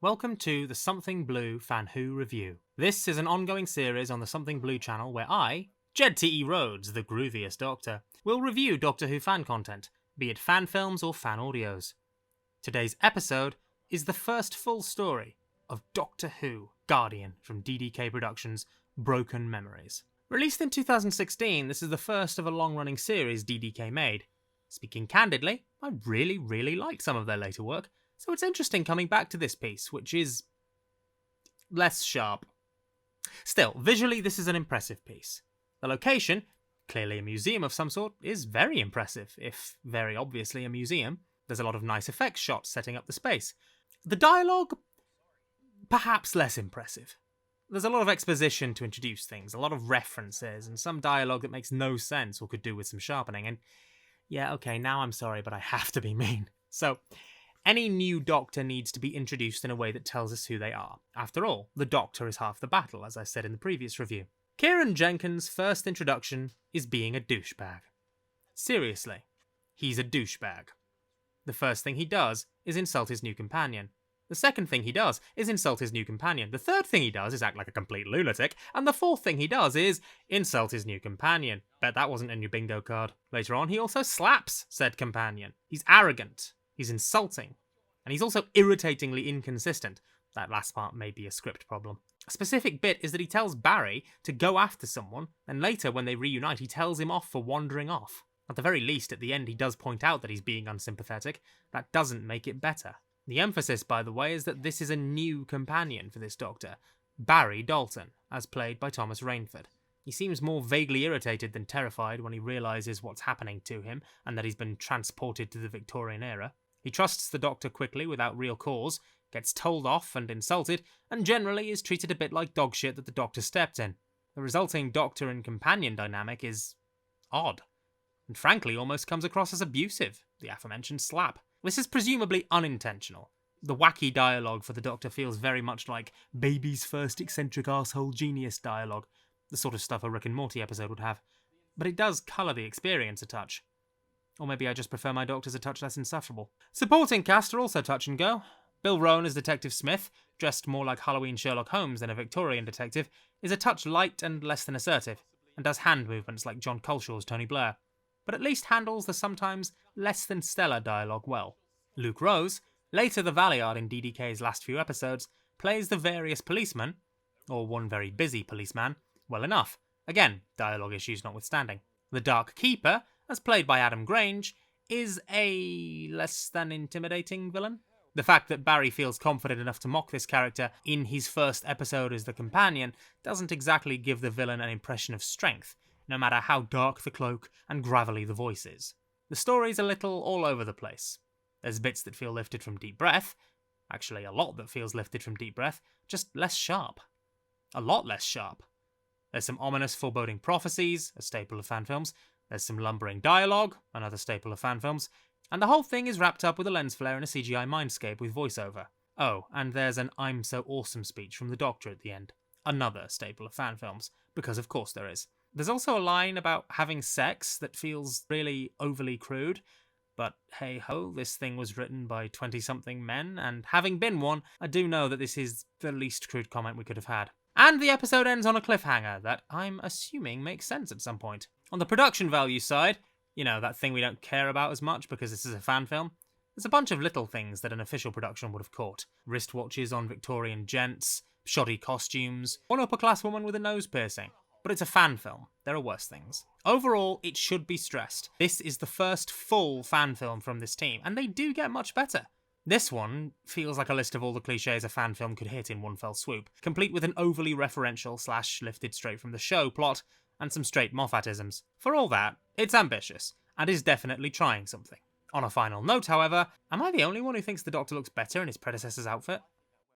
Welcome to the Something Blue Fan Who review. This is an ongoing series on the Something Blue channel where I, Jed T.E. Rhodes, the grooviest Doctor, will review Doctor Who fan content, be it fan films or fan audios. Today's episode is the first full story of Doctor Who Guardian from DDK Productions' Broken Memories. Released in 2016, this is the first of a long-running series DDK made. Speaking candidly, I really liked some of their later work, so it's interesting coming back to this piece, which is less sharp. Still, visually this is an impressive piece. The location, clearly a museum of some sort, is very impressive, if very obviously a museum. There's a lot of nice effects shots setting up the space. The dialogue, perhaps less impressive. There's a lot of exposition to introduce things, a lot of references, and some dialogue that makes no sense or could do with some sharpening, and yeah, okay, now I'm sorry, but I have to be mean. So, any new Doctor needs to be introduced in a way that tells us who they are. After all, the Doctor is half the battle, as I said in the previous review. Kieran Jenkins' first introduction is being a douchebag. Seriously, he's a douchebag. The first thing he does is insult his new companion. The second thing he does is insult his new companion. The third thing he does is act like a complete lunatic. And the fourth thing he does is insult his new companion. Bet that wasn't in your bingo card. Later on, he also slaps said companion. He's arrogant. He's insulting. And he's also irritatingly inconsistent. That last part may be a script problem. A specific bit is that he tells Barry to go after someone, and later when they reunite he tells him off for wandering off. At the very least, at the end he does point out that he's being unsympathetic. That doesn't make it better. The emphasis, by the way, is that this is a new companion for this Doctor, Barry Dalton, as played by Thomas Rainford. He seems more vaguely irritated than terrified when he realises what's happening to him and that he's been transported to the Victorian era. He trusts the Doctor quickly without real cause, gets told off and insulted, and generally is treated a bit like dog shit that the Doctor stepped in. The resulting Doctor and companion dynamic is odd, and frankly almost comes across as abusive, the aforementioned slap. This is presumably unintentional. The wacky dialogue for the Doctor feels very much like baby's first eccentric arsehole genius dialogue, the sort of stuff a Rick and Morty episode would have. But it does colour the experience a touch. Or maybe I just prefer my Doctors a touch less insufferable. Supporting cast are also touch and go. Bill Rowan as Detective Smith, dressed more like Halloween Sherlock Holmes than a Victorian detective, is a touch light and less than assertive, and does hand movements like John Culshaw's Tony Blair, but at least handles the sometimes less than stellar dialogue well. Luke Rose, later the Valeyard in DDK's last few episodes, plays the various policemen, or one very busy policeman, well enough. Again, dialogue issues notwithstanding. The Dark Keeper, as played by Adam Grange, is a less than intimidating villain. The fact that Barry feels confident enough to mock this character in his first episode as the companion doesn't exactly give the villain an impression of strength, no matter how dark the cloak and gravelly the voice is. The story's a little all over the place. There's bits that feel lifted from Deep Breath, actually a lot that feels lifted from Deep Breath, just less sharp. A lot less sharp. There's some ominous foreboding prophecies, a staple of fan films. There's some lumbering dialogue, another staple of fan films, and the whole thing is wrapped up with a lens flare and a CGI mindscape with voiceover. Oh, and there's an "I'm so awesome" speech from the Doctor at the end. Another staple of fan films, because of course there is. There's also a line about having sex that feels really overly crude, but hey ho, this thing was written by 20-something men, and having been one, I do know that this is the least crude comment we could have had. And the episode ends on a cliffhanger that I'm assuming makes sense at some point. On the production value side, you know, that thing we don't care about as much because this is a fan film, there's a bunch of little things that an official production would have caught. Wristwatches on Victorian gents, shoddy costumes, one upper-class woman with a nose piercing. But it's a fan film. There are worse things. Overall, it should be stressed. This is the first full fan film from this team, and they do get much better. This one feels like a list of all the cliches a fan film could hit in one fell swoop, complete with an overly referential / lifted straight from the show plot, and some straight Moffatisms. For all that, it's ambitious, and is definitely trying something. On a final note, however, am I the only one who thinks the Doctor looks better in his predecessor's outfit?